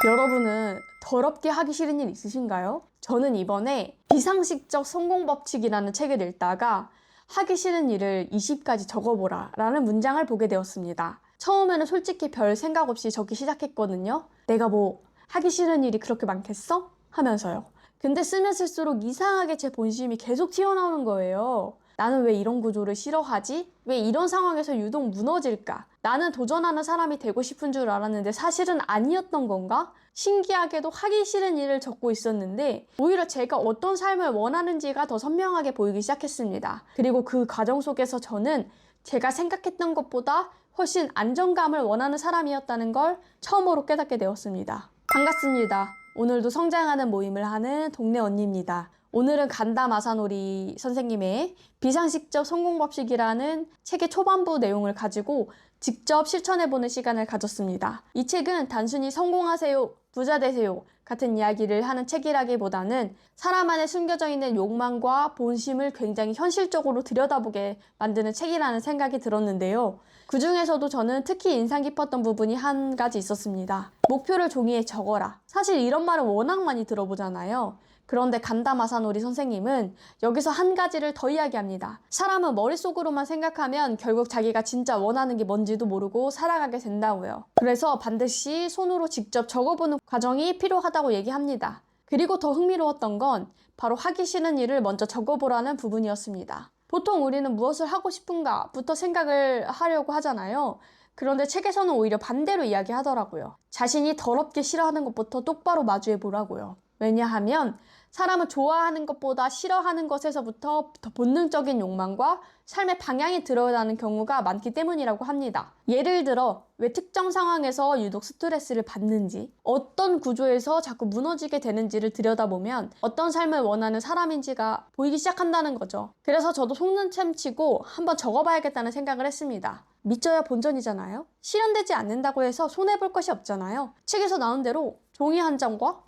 여러분은 더럽게 하기 싫은 일 있으신가요? 저는 이번에 비상식적 성공 법칙이라는 책을 읽다가 하기 싫은 일을 20가지 적어보라 라는 문장을 보게 되었습니다. 처음에는 솔직히 별 생각 없이 적기 시작했거든요. 내가 뭐 하기 싫은 일이 그렇게 많겠어? 하면서요. 근데 쓰면 쓸수록 이상하게 제 본심이 계속 튀어나오는 거예요. 나는 왜 이런 구조를 싫어하지? 왜 이런 상황에서 유독 무너질까? 나는 도전하는 사람이 되고 싶은 줄 알았는데 사실은 아니었던 건가? 신기하게도 하기 싫은 일을 적고 있었는데 오히려 제가 어떤 삶을 원하는지가 더 선명하게 보이기 시작했습니다. 그리고 그 과정 속에서 저는 제가 생각했던 것보다 훨씬 안정감을 원하는 사람이었다는 걸 처음으로 깨닫게 되었습니다. 반갑습니다. 오늘도 성장하는 모임을 하는 동네 언니입니다. 오늘은 간다 마사노리 선생님의 비상식적 성공법칙이라는 책의 초반부 내용을 가지고 직접 실천해보는 시간을 가졌습니다. 이 책은 단순히 성공하세요, 부자 되세요 같은 이야기를 하는 책이라기보다는 사람 안에 숨겨져 있는 욕망과 본심을 굉장히 현실적으로 들여다보게 만드는 책이라는 생각이 들었는데요. 그 중에서도 저는 특히 인상 깊었던 부분이 한 가지 있었습니다. 목표를 종이에 적어라. 사실 이런 말은 워낙 많이 들어보잖아요. 그런데 간다 마사노리 선생님은 여기서 한 가지를 더 이야기합니다. 사람은 머릿속으로만 생각하면 결국 자기가 진짜 원하는 게 뭔지도 모르고 살아가게 된다고요. 그래서 반드시 손으로 직접 적어보는 과정이 필요하다고 얘기합니다. 그리고 더 흥미로웠던 건 바로 하기 싫은 일을 먼저 적어보라는 부분이었습니다. 보통 우리는 무엇을 하고 싶은가부터 생각을 하려고 하잖아요. 그런데 책에서는 오히려 반대로 이야기하더라고요. 자신이 더럽게 싫어하는 것부터 똑바로 마주해 보라고요. 왜냐하면 사람은 좋아하는 것보다 싫어하는 것에서부터 더 본능적인 욕망과 삶의 방향이 드러나는 경우가 많기 때문이라고 합니다. 예를 들어 왜 특정 상황에서 유독 스트레스를 받는지, 어떤 구조에서 자꾸 무너지게 되는지를 들여다보면 어떤 삶을 원하는 사람인지가 보이기 시작한다는 거죠. 그래서 저도 속는 셈치고 한번 적어봐야겠다는 생각을 했습니다. 믿져야 본전이잖아요. 실현되지 않는다고 해서 손해볼 것이 없잖아요. 책에서 나온 대로 종이 한 장과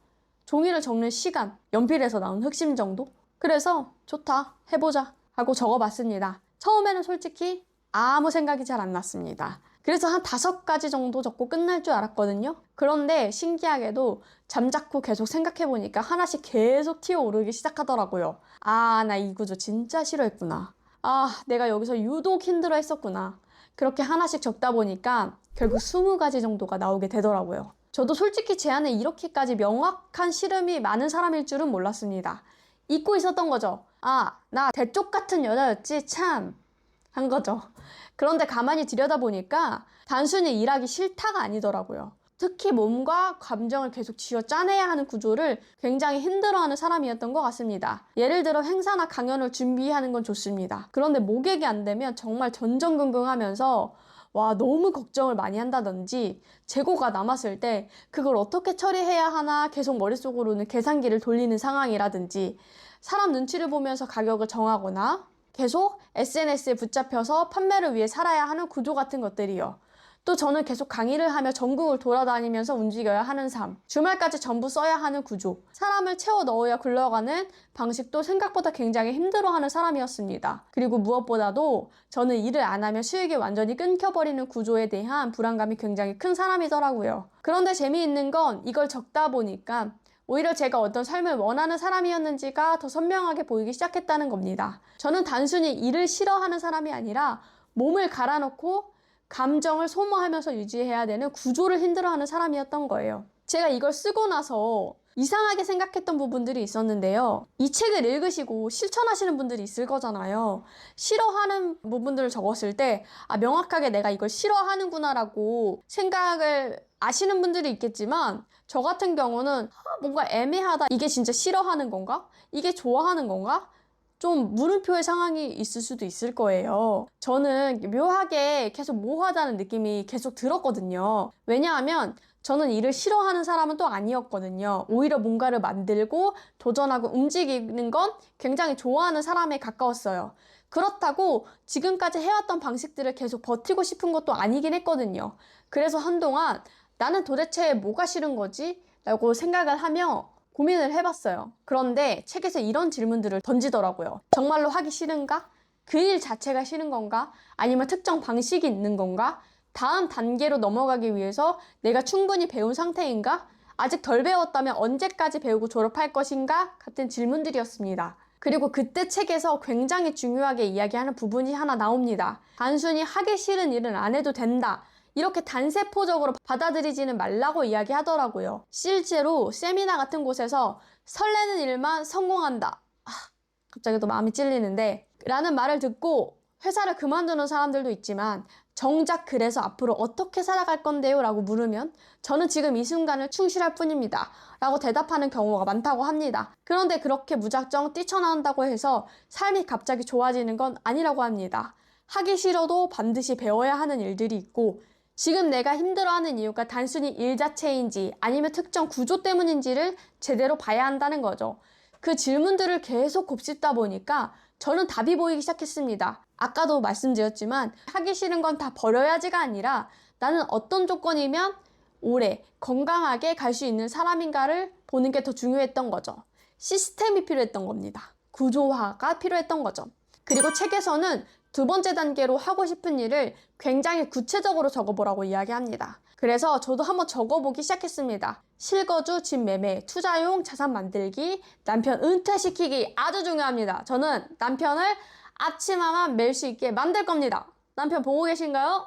종이를 적는 시간, 연필에서 나온 흑심 정도? 그래서 좋다, 해보자 하고 적어봤습니다. 처음에는 솔직히 아무 생각이 잘 안 났습니다. 그래서 한 5가지 정도 적고 끝날 줄 알았거든요. 그런데 신기하게도 잠자코 계속 생각해보니까 하나씩 계속 튀어오르기 시작하더라고요. 아, 나 이 구조 진짜 싫어했구나. 아, 내가 여기서 유독 힘들어 했었구나. 그렇게 하나씩 적다 보니까 결국 20가지 정도가 나오게 되더라고요. 저도 솔직히 제 안에 이렇게까지 명확한 싫음이 많은 사람일 줄은 몰랐습니다. 잊고 있었던 거죠. 아, 나 대쪽 같은 여자였지 참 한 거죠. 그런데 가만히 들여다보니까 단순히 일하기 싫다가 아니더라고요. 특히 몸과 감정을 계속 쥐어 짜내야 하는 구조를 굉장히 힘들어하는 사람이었던 것 같습니다. 예를 들어 행사나 강연을 준비하는 건 좋습니다. 그런데 모객이 안 되면 정말 전전긍긍하면서 와, 너무 걱정을 많이 한다든지 재고가 남았을 때 그걸 어떻게 처리해야 하나 계속 머릿속으로는 계산기를 돌리는 상황이라든지 사람 눈치를 보면서 가격을 정하거나 계속 SNS에 붙잡혀서 판매를 위해 살아야 하는 구조 같은 것들이요. 또 저는 계속 강의를 하며 전국을 돌아다니면서 움직여야 하는 삶, 주말까지 전부 써야 하는 구조, 사람을 채워 넣어야 굴러가는 방식도 생각보다 굉장히 힘들어하는 사람이었습니다. 그리고 무엇보다도 저는 일을 안 하면 수익이 완전히 끊겨버리는 구조에 대한 불안감이 굉장히 큰 사람이더라고요. 그런데 재미있는 건 이걸 적다 보니까 오히려 제가 어떤 삶을 원하는 사람이었는지가 더 선명하게 보이기 시작했다는 겁니다. 저는 단순히 일을 싫어하는 사람이 아니라 몸을 갈아놓고 감정을 소모하면서 유지해야 되는 구조를 힘들어하는 사람이었던 거예요. 제가 이걸 쓰고 나서 이상하게 생각했던 부분들이 있었는데요. 이 책을 읽으시고 실천하시는 분들이 있을 거잖아요. 싫어하는 부분들을 적었을 때 명확하게 내가 이걸 싫어하는구나 라고 생각을 아시는 분들이 있겠지만 저 같은 경우는 뭔가 애매하다. 이게 진짜 싫어하는 건가? 이게 좋아하는 건가? 좀 물음표의 상황이 있을 수도 있을 거예요. 저는 묘하게 계속 모호하다는 느낌이 계속 들었거든요. 왜냐하면 저는 일을 싫어하는 사람은 또 아니었거든요. 오히려 뭔가를 만들고 도전하고 움직이는 건 굉장히 좋아하는 사람에 가까웠어요. 그렇다고 지금까지 해왔던 방식들을 계속 버티고 싶은 것도 아니긴 했거든요. 그래서 한동안 나는 도대체 뭐가 싫은 거지? 라고 생각을 하며 고민을 해봤어요. 그런데 책에서 이런 질문들을 던지더라고요. 정말로 하기 싫은가? 그 일 자체가 싫은 건가? 아니면 특정 방식이 있는 건가? 다음 단계로 넘어가기 위해서 내가 충분히 배운 상태인가? 아직 덜 배웠다면 언제까지 배우고 졸업할 것인가? 같은 질문들이었습니다. 그리고 그때 책에서 굉장히 중요하게 이야기하는 부분이 하나 나옵니다. 단순히 하기 싫은 일은 안 해도 된다. 이렇게 단세포적으로 받아들이지는 말라고 이야기하더라고요. 실제로 세미나 같은 곳에서 설레는 일만 성공한다. 갑자기 또 마음이 찔리는데 라는 말을 듣고 회사를 그만두는 사람들도 있지만 정작 그래서 앞으로 어떻게 살아갈 건데요? 라고 물으면 저는 지금 이 순간을 충실할 뿐입니다. 라고 대답하는 경우가 많다고 합니다. 그런데 그렇게 무작정 뛰쳐나온다고 해서 삶이 갑자기 좋아지는 건 아니라고 합니다. 하기 싫어도 반드시 배워야 하는 일들이 있고 지금 내가 힘들어하는 이유가 단순히 일 자체인지 아니면 특정 구조 때문인지를 제대로 봐야 한다는 거죠. 그 질문들을 계속 곱씹다 보니까 저는 답이 보이기 시작했습니다. 아까도 말씀드렸지만 하기 싫은 건 다 버려야지가 아니라 나는 어떤 조건이면 오래 건강하게 갈 수 있는 사람인가를 보는 게 더 중요했던 거죠. 시스템이 필요했던 겁니다. 구조화가 필요했던 거죠. 그리고 책에서는 두 번째 단계로 하고 싶은 일을 굉장히 구체적으로 적어보라고 이야기합니다. 그래서 저도 한번 적어보기 시작했습니다. 실거주, 집 매매, 투자용, 자산 만들기, 남편 은퇴시키기 아주 중요합니다. 저는 남편을 앞치마만 멜 수 있게 만들 겁니다. 남편 보고 계신가요?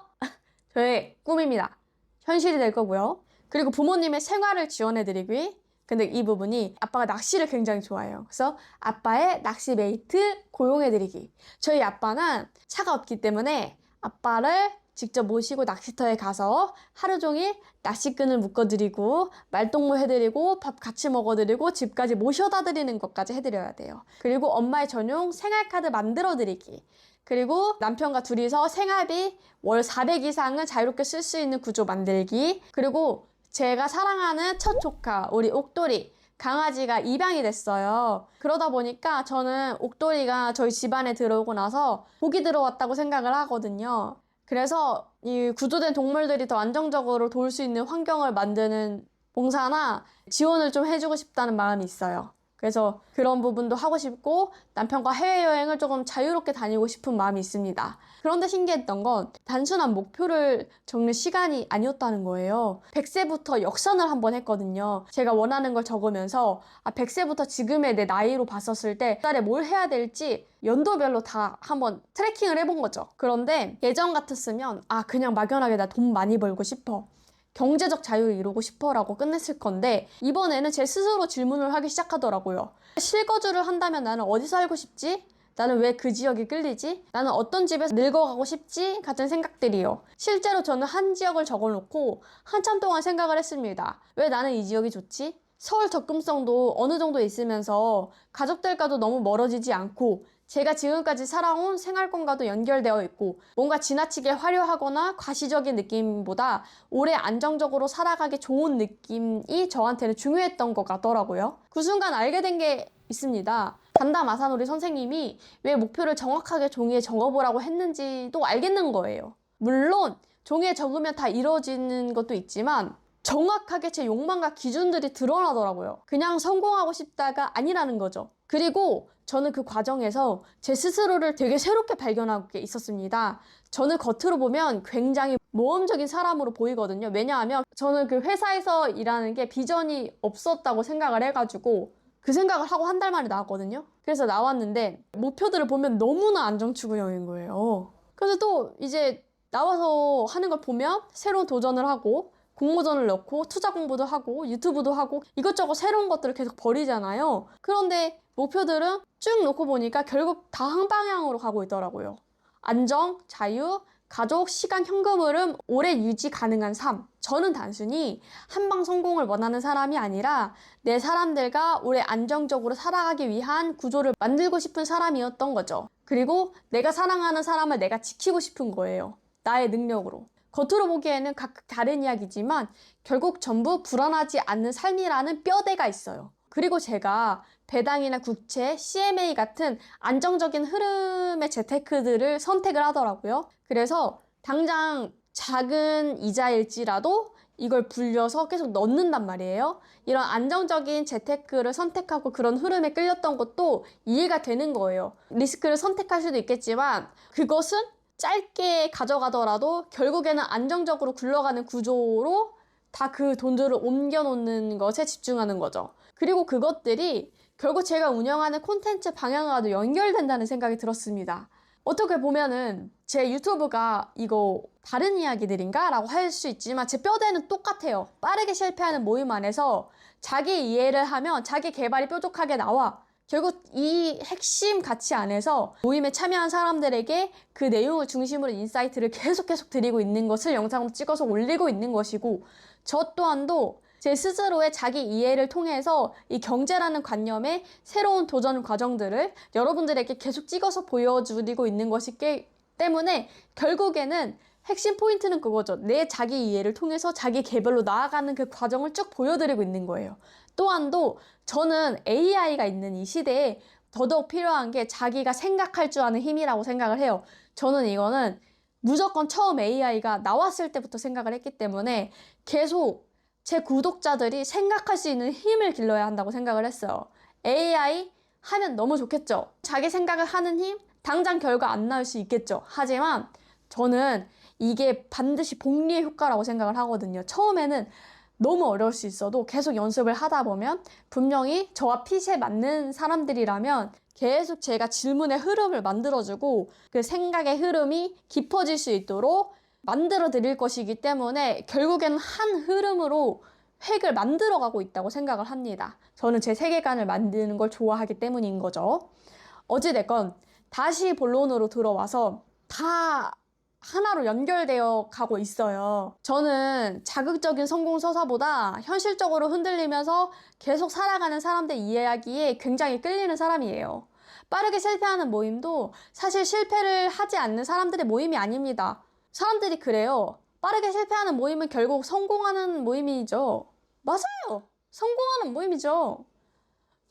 저의 꿈입니다. 현실이 될 거고요. 그리고 부모님의 생활을 지원해드리기. 근데 이 부분이 아빠가 낚시를 굉장히 좋아해요. 그래서 아빠의 낚시 메이트 고용해드리기. 저희 아빠는 차가 없기 때문에 아빠를 직접 모시고 낚시터에 가서 하루 종일 낚시끈을 묶어드리고 말동무 해드리고 밥 같이 먹어드리고 집까지 모셔다 드리는 것까지 해드려야 돼요. 그리고 엄마의 전용 생활카드 만들어드리기. 그리고 남편과 둘이서 생활비 월 400 이상은 자유롭게 쓸 수 있는 구조 만들기. 그리고 제가 사랑하는 첫 조카 우리 옥돌이 강아지가 입양이 됐어요. 그러다 보니까 저는 옥돌이가 저희 집안에 들어오고 나서 복이 들어왔다고 생각을 하거든요. 그래서 이 구조된 동물들이 더 안정적으로 돌 수 있는 환경을 만드는 봉사나 지원을 좀 해주고 싶다는 마음이 있어요. 그래서 그런 부분도 하고 싶고 남편과 해외여행을 조금 자유롭게 다니고 싶은 마음이 있습니다. 그런데 신기했던 건 단순한 목표를 적는 시간이 아니었다는 거예요. 100세부터 역선을 한번 했거든요. 제가 원하는 걸 적으면서 100세부터 지금의 내 나이로 봤었을 때 달에 뭘 해야 될지 연도별로 다 한번 트래킹을 해본 거죠. 그런데 예전 같았으면 그냥 막연하게 나 돈 많이 벌고 싶어. 경제적 자유를 이루고 싶어 라고 끝냈을 건데 이번에는 제 스스로 질문을 하기 시작하더라고요. 실거주를 한다면 나는 어디 살고 싶지? 나는 왜 그 지역이 끌리지? 나는 어떤 집에서 늙어가고 싶지? 같은 생각들이요. 실제로 저는 한 지역을 적어놓고 한참 동안 생각을 했습니다. 왜 나는 이 지역이 좋지? 서울 접근성도 어느 정도 있으면서 가족들과도 너무 멀어지지 않고 제가 지금까지 살아온 생활권과도 연결되어 있고 뭔가 지나치게 화려하거나 과시적인 느낌보다 오래 안정적으로 살아가기 좋은 느낌이 저한테는 중요했던 것 같더라고요. 그 순간 알게 된 게 있습니다. 단다 마사노리 선생님이 왜 목표를 정확하게 종이에 적어보라고 했는지도 알겠는 거예요. 물론 종이에 적으면 다 이루어지는 것도 있지만 정확하게 제 욕망과 기준들이 드러나더라고요. 그냥 성공하고 싶다가 아니라는 거죠. 그리고 저는 그 과정에서 제 스스로를 되게 새롭게 발견하고 있었습니다. 저는 겉으로 보면 굉장히 모험적인 사람으로 보이거든요. 왜냐하면 저는 그 회사에서 일하는 게 비전이 없었다고 생각을 해가지고 그 생각을 하고 한 달 만에 나왔거든요. 그래서 나왔는데 목표들을 보면 너무나 안정추구형인 거예요. 그래서 또 이제 나와서 하는 걸 보면 새로운 도전을 하고 공모전을 넣고 투자 공부도 하고 유튜브도 하고 이것저것 새로운 것들을 계속 버리잖아요. 그런데 목표들은 쭉 놓고 보니까 결국 다 한 방향으로 가고 있더라고요. 안정, 자유, 가족, 시간, 현금 흐름, 오래 유지 가능한 삶. 저는 단순히 한방 성공을 원하는 사람이 아니라 내 사람들과 오래 안정적으로 살아가기 위한 구조를 만들고 싶은 사람이었던 거죠. 그리고 내가 사랑하는 사람을 내가 지키고 싶은 거예요. 나의 능력으로. 겉으로 보기에는 각각 다른 이야기지만 결국 전부 불안하지 않는 삶이라는 뼈대가 있어요. 그리고 제가 배당이나 국채, CMA 같은 안정적인 흐름의 재테크들을 선택을 하더라고요. 그래서 당장 작은 이자일지라도 이걸 불려서 계속 넣는단 말이에요. 이런 안정적인 재테크를 선택하고 그런 흐름에 끌렸던 것도 이해가 되는 거예요. 리스크를 선택할 수도 있겠지만 그것은 짧게 가져가더라도 결국에는 안정적으로 굴러가는 구조로 다 그 돈들을 옮겨놓는 것에 집중하는 거죠. 그리고 그것들이 결국 제가 운영하는 콘텐츠 방향과도 연결된다는 생각이 들었습니다. 어떻게 보면은 제 유튜브가 이거 다른 이야기들인가? 라고 할 수 있지만 제 뼈대는 똑같아요. 빠르게 실패하는 모임 안에서 자기 이해를 하면 자기 개발이 뾰족하게 나와. 결국 이 핵심 가치 안에서 모임에 참여한 사람들에게 그 내용을 중심으로 인사이트를 계속 드리고 있는 것을 영상으로 찍어서 올리고 있는 것이고, 저 또한도 제 스스로의 자기 이해를 통해서 이 경제라는 관념의 새로운 도전 과정들을 여러분들에게 계속 찍어서 보여드리고 있는 것이기 때문에 결국에는 핵심 포인트는 그거죠. 내 자기 이해를 통해서 자기 개발로 나아가는 그 과정을 쭉 보여드리고 있는 거예요. 또한도 저는 AI가 있는 이 시대에 더더욱 필요한 게 자기가 생각할 줄 아는 힘이라고 생각을 해요. 저는 이거는 무조건 처음 AI가 나왔을 때부터 생각을 했기 때문에 계속 제 구독자들이 생각할 수 있는 힘을 길러야 한다고 생각을 했어요. AI 하면 너무 좋겠죠. 자기 생각을 하는 힘, 당장 결과 안 나올 수 있겠죠. 하지만 저는 이게 반드시 복리의 효과라고 생각을 하거든요. 처음에는 너무 어려울 수 있어도 계속 연습을 하다 보면 분명히 저와 핏에 맞는 사람들이라면 계속 제가 질문의 흐름을 만들어주고 그 생각의 흐름이 깊어질 수 있도록 만들어 드릴 것이기 때문에 결국에는 한 흐름으로 획을 만들어가고 있다고 생각을 합니다. 저는 제 세계관을 만드는 걸 좋아하기 때문인 거죠. 어찌됐건 다시 본론으로 들어와서 다 하나로 연결되어 가고 있어요. 저는 자극적인 성공 서사보다 현실적으로 흔들리면서 계속 살아가는 사람들 이야기에 굉장히 끌리는 사람이에요. 빠르게 실패하는 모임도 사실 실패를 하지 않는 사람들의 모임이 아닙니다. 사람들이 그래요. 빠르게 실패하는 모임은 결국 성공하는 모임이죠. 맞아요. 성공하는 모임이죠.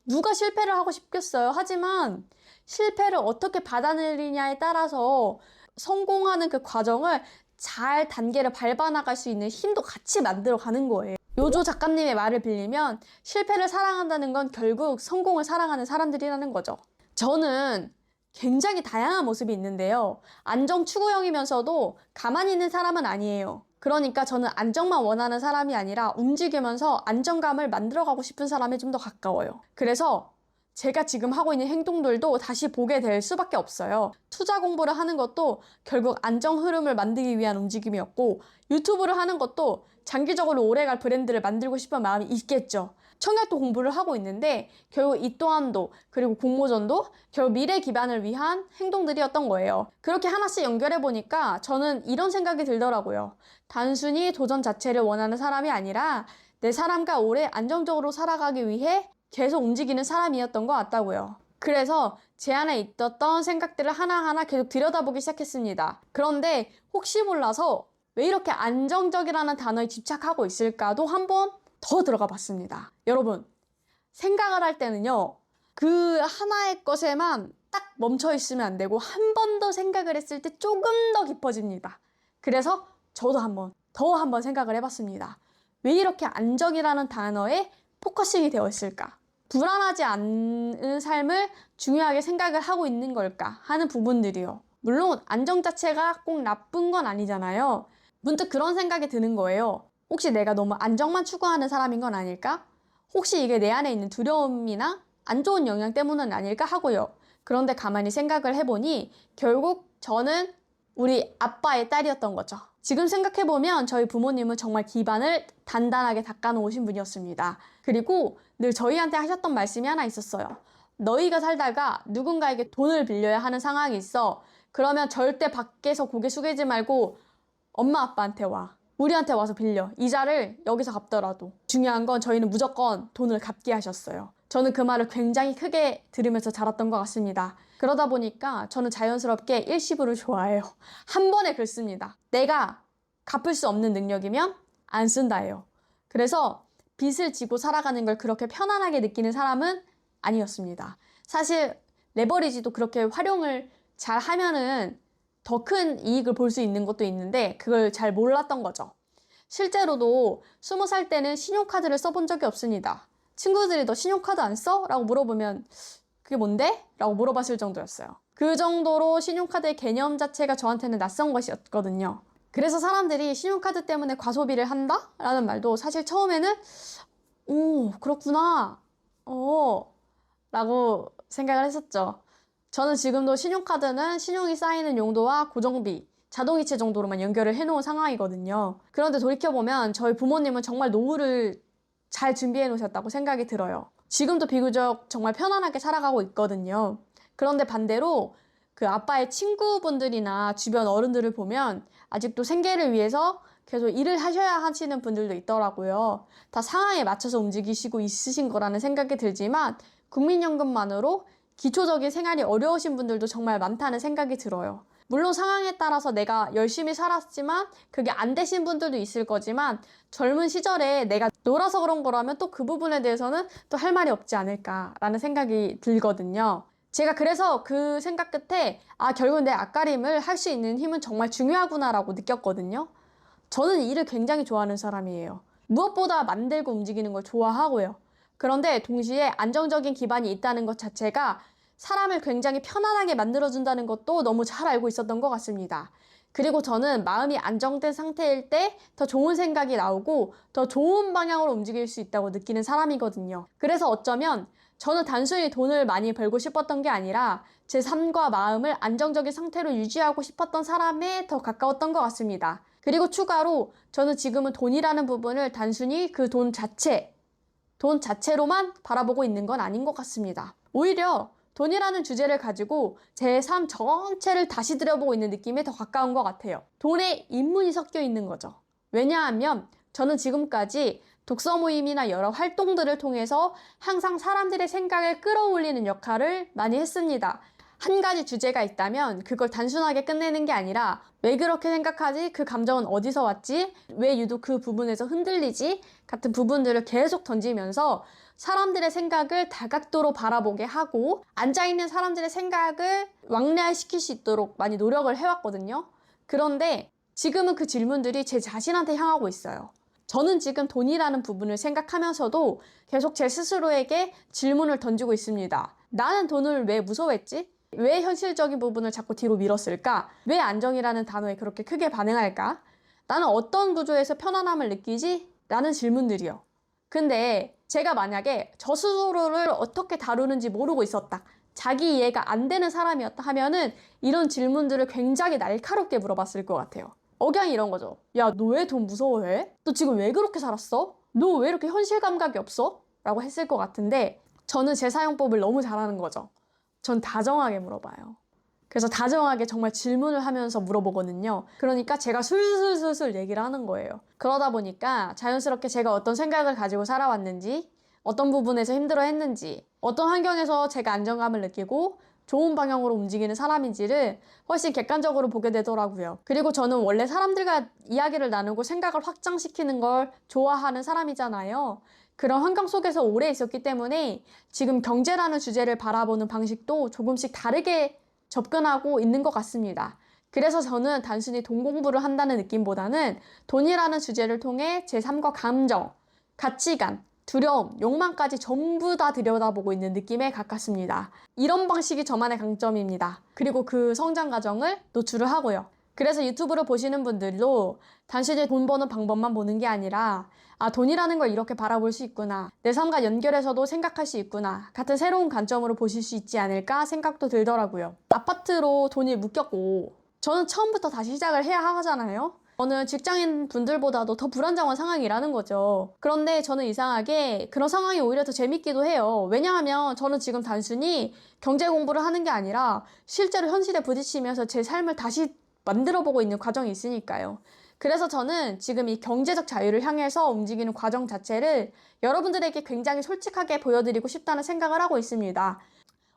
누가 실패를 하고 싶겠어요. 하지만 실패를 어떻게 받아들이냐에 따라서 성공하는 그 과정을 잘 단계를 밟아나갈 수 있는 힘도 같이 만들어 가는 거예요. 요조 작가님의 말을 빌리면 실패를 사랑한다는 건 결국 성공을 사랑하는 사람들이라는 거죠. 저는 굉장히 다양한 모습이 있는데요. 안정 추구형이면서도 가만히 있는 사람은 아니에요. 그러니까 저는 안정만 원하는 사람이 아니라 움직이면서 안정감을 만들어가고 싶은 사람에 좀 더 가까워요. 그래서 제가 지금 하고 있는 행동들도 다시 보게 될 수밖에 없어요. 투자 공부를 하는 것도 결국 안정 흐름을 만들기 위한 움직임이었고, 유튜브를 하는 것도 장기적으로 오래갈 브랜드를 만들고 싶은 마음이 있겠죠. 청약도 공부를 하고 있는데 결국 이 또한도, 그리고 공모전도 결국 미래 기반을 위한 행동들이었던 거예요. 그렇게 하나씩 연결해 보니까 저는 이런 생각이 들더라고요. 단순히 도전 자체를 원하는 사람이 아니라 내 사람과 오래 안정적으로 살아가기 위해 계속 움직이는 사람이었던 것 같다고요. 그래서 제 안에 있었던 생각들을 하나하나 계속 들여다보기 시작했습니다. 그런데 혹시 몰라서 왜 이렇게 안정적이라는 단어에 집착하고 있을까도 한번 더 들어가 봤습니다. 여러분, 생각을 할 때는요, 그 하나의 것에만 딱 멈춰 있으면 안 되고 한 번 더 생각을 했을 때 조금 더 깊어집니다. 그래서 저도 한번 생각을 해봤습니다. 왜 이렇게 안정이라는 단어에 포커싱이 되어 있을까? 불안하지 않은 삶을 중요하게 생각을 하고 있는 걸까 하는 부분들이요. 물론 안정 자체가 꼭 나쁜 건 아니잖아요. 문득 그런 생각이 드는 거예요. 혹시 내가 너무 안정만 추구하는 사람인 건 아닐까? 혹시 이게 내 안에 있는 두려움이나 안 좋은 영향 때문은 아닐까 하고요. 그런데 가만히 생각을 해보니 결국 저는 우리 아빠의 딸이었던 거죠. 지금 생각해보면 저희 부모님은 정말 기반을 단단하게 닦아놓으신 분이었습니다. 그리고 늘 저희한테 하셨던 말씀이 하나 있었어요. 너희가 살다가 누군가에게 돈을 빌려야 하는 상황이 있어. 그러면 절대 밖에서 고개 숙이지 말고 엄마 아빠한테 와. 우리한테 와서 빌려. 이자를 여기서 갚더라도. 중요한 건 저희는 무조건 돈을 갚게 하셨어요. 저는 그 말을 굉장히 크게 들으면서 자랐던 것 같습니다. 그러다 보니까 저는 자연스럽게 일시불을 좋아해요. 한 번에 긁습니다. 내가 갚을 수 없는 능력이면 안 쓴다예요. 그래서 빚을 지고 살아가는 걸 그렇게 편안하게 느끼는 사람은 아니었습니다. 사실 레버리지도 그렇게 활용을 잘 하면은 더 큰 이익을 볼 수 있는 것도 있는데 그걸 잘 몰랐던 거죠. 실제로도 20살 때는 신용카드를 써본 적이 없습니다. 친구들이 너 신용카드 안 써? 라고 물어보면 그게 뭔데? 라고 물어봤을 정도였어요. 그 정도로 신용카드의 개념 자체가 저한테는 낯선 것이었거든요. 그래서 사람들이 신용카드 때문에 과소비를 한다? 라는 말도 사실 처음에는 오, 그렇구나. 라고 생각을 했었죠. 저는 지금도 신용카드는 신용이 쌓이는 용도와 고정비, 자동이체 정도로만 연결을 해놓은 상황이거든요. 그런데 돌이켜보면 저희 부모님은 정말 노후를 잘 준비해 놓으셨다고 생각이 들어요. 지금도 비교적 정말 편안하게 살아가고 있거든요. 그런데 반대로 그 아빠의 친구분들이나 주변 어른들을 보면 아직도 생계를 위해서 계속 일을 하셔야 하시는 분들도 있더라고요. 다 상황에 맞춰서 움직이시고 있으신 거라는 생각이 들지만 국민연금만으로 기초적인 생활이 어려우신 분들도 정말 많다는 생각이 들어요. 물론 상황에 따라서 내가 열심히 살았지만 그게 안 되신 분들도 있을 거지만 젊은 시절에 내가 놀아서 그런 거라면 또 그 부분에 대해서는 또 할 말이 없지 않을까라는 생각이 들거든요. 제가 그래서 그 생각 끝에 결국은 내 앞가림을 할 수 있는 힘은 정말 중요하구나라고 느꼈거든요. 저는 일을 굉장히 좋아하는 사람이에요. 무엇보다 만들고 움직이는 걸 좋아하고요. 그런데 동시에 안정적인 기반이 있다는 것 자체가 사람을 굉장히 편안하게 만들어준다는 것도 너무 잘 알고 있었던 것 같습니다. 그리고 저는 마음이 안정된 상태일 때 더 좋은 생각이 나오고 더 좋은 방향으로 움직일 수 있다고 느끼는 사람이거든요. 그래서 어쩌면 저는 단순히 돈을 많이 벌고 싶었던 게 아니라 제 삶과 마음을 안정적인 상태로 유지하고 싶었던 사람에 더 가까웠던 것 같습니다. 그리고 추가로 저는 지금은 돈이라는 부분을 단순히 그 돈 자체로만 바라보고 있는 건 아닌 것 같습니다. 오히려 돈이라는 주제를 가지고 제 삶 전체를 다시 들여보고 있는 느낌에 더 가까운 것 같아요. 돈에 인문이 섞여 있는 거죠. 왜냐하면 저는 지금까지 독서 모임이나 여러 활동들을 통해서 항상 사람들의 생각을 끌어올리는 역할을 많이 했습니다. 한 가지 주제가 있다면 그걸 단순하게 끝내는 게 아니라 왜 그렇게 생각하지? 그 감정은 어디서 왔지? 왜 유독 그 부분에서 흔들리지? 같은 부분들을 계속 던지면서 사람들의 생각을 다각도로 바라보게 하고 앉아있는 사람들의 생각을 왕래시킬 수 있도록 많이 노력을 해왔거든요. 그런데 지금은 그 질문들이 제 자신한테 향하고 있어요. 저는 지금 돈이라는 부분을 생각하면서도 계속 제 스스로에게 질문을 던지고 있습니다. 나는 돈을 왜 무서워했지? 왜 현실적인 부분을 자꾸 뒤로 밀었을까? 왜 안정이라는 단어에 그렇게 크게 반응할까? 나는 어떤 구조에서 편안함을 느끼지? 라는 질문들이요. 근데 제가 만약에 저 스스로를 어떻게 다루는지 모르고 있었다. 자기 이해가 안 되는 사람이었다 하면은 이런 질문들을 굉장히 날카롭게 물어봤을 것 같아요. 억양이 이런 거죠. 야, 너 왜 돈 무서워해? 너 지금 왜 그렇게 살았어? 너 왜 이렇게 현실 감각이 없어? 라고 했을 것 같은데 저는 제 사용법을 너무 잘하는 거죠. 전 다정하게 물어봐요. 그래서 다정하게 정말 질문을 하면서 물어보거든요. 그러니까 제가 술술술술 얘기를 하는 거예요. 그러다 보니까 자연스럽게 제가 어떤 생각을 가지고 살아왔는지, 어떤 부분에서 힘들어했는지, 어떤 환경에서 제가 안정감을 느끼고 좋은 방향으로 움직이는 사람인지를 훨씬 객관적으로 보게 되더라고요. 그리고 저는 원래 사람들과 이야기를 나누고 생각을 확장시키는 걸 좋아하는 사람이잖아요. 그런 환경 속에서 오래 있었기 때문에 지금 경제라는 주제를 바라보는 방식도 조금씩 다르게 접근하고 있는 것 같습니다. 그래서 저는 단순히 돈 공부를 한다는 느낌보다는 돈이라는 주제를 통해 제 삶과 감정, 가치관, 두려움, 욕망까지 전부 다 들여다보고 있는 느낌에 가깝습니다. 이런 방식이 저만의 강점입니다. 그리고 그 성장 과정을 노출을 하고요. 그래서 유튜브를 보시는 분들도 단순히 돈 버는 방법만 보는 게 아니라 돈이라는 걸 이렇게 바라볼 수 있구나. 내 삶과 연결해서도 생각할 수 있구나. 같은 새로운 관점으로 보실 수 있지 않을까 생각도 들더라고요. 아파트로 돈이 묶였고 저는 처음부터 다시 시작을 해야 하잖아요. 저는 직장인 분들보다도 더 불안정한 상황이라는 거죠. 그런데 저는 이상하게 그런 상황이 오히려 더 재밌기도 해요. 왜냐하면 저는 지금 단순히 경제 공부를 하는 게 아니라 실제로 현실에 부딪히면서 제 삶을 다시 만들어보고 있는 과정이 있으니까요. 그래서 저는 지금 이 경제적 자유를 향해서 움직이는 과정 자체를 여러분들에게 굉장히 솔직하게 보여드리고 싶다는 생각을 하고 있습니다.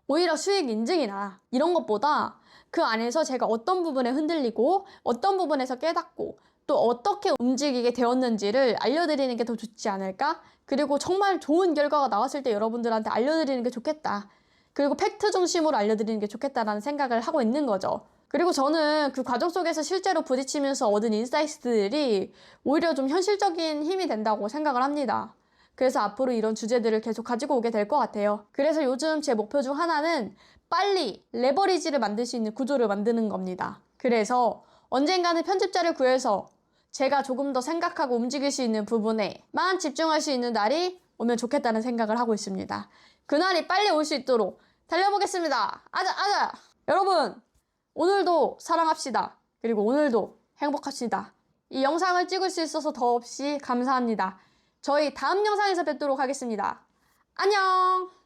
오히려 수익 인증이나 이런 것보다 그 안에서 제가 어떤 부분에 흔들리고 어떤 부분에서 깨닫고 또 어떻게 움직이게 되었는지를 알려드리는 게 더 좋지 않을까? 그리고 정말 좋은 결과가 나왔을 때 여러분들한테 알려드리는 게 좋겠다. 그리고 팩트 중심으로 알려드리는 게 좋겠다라는 생각을 하고 있는 거죠. 그리고 저는 그 과정 속에서 실제로 부딪히면서 얻은 인사이트들이 오히려 좀 현실적인 힘이 된다고 생각을 합니다. 그래서 앞으로 이런 주제들을 계속 가지고 오게 될 것 같아요. 그래서 요즘 제 목표 중 하나는 빨리 레버리지를 만들 수 있는 구조를 만드는 겁니다. 그래서 언젠가는 편집자를 구해서 제가 조금 더 생각하고 움직일 수 있는 부분에만 집중할 수 있는 날이 오면 좋겠다는 생각을 하고 있습니다. 그날이 빨리 올 수 있도록 달려보겠습니다. 아자! 여러분, 오늘도 사랑합시다. 그리고 오늘도 행복합시다. 이 영상을 찍을 수 있어서 더없이 감사합니다. 저희 다음 영상에서 뵙도록 하겠습니다. 안녕!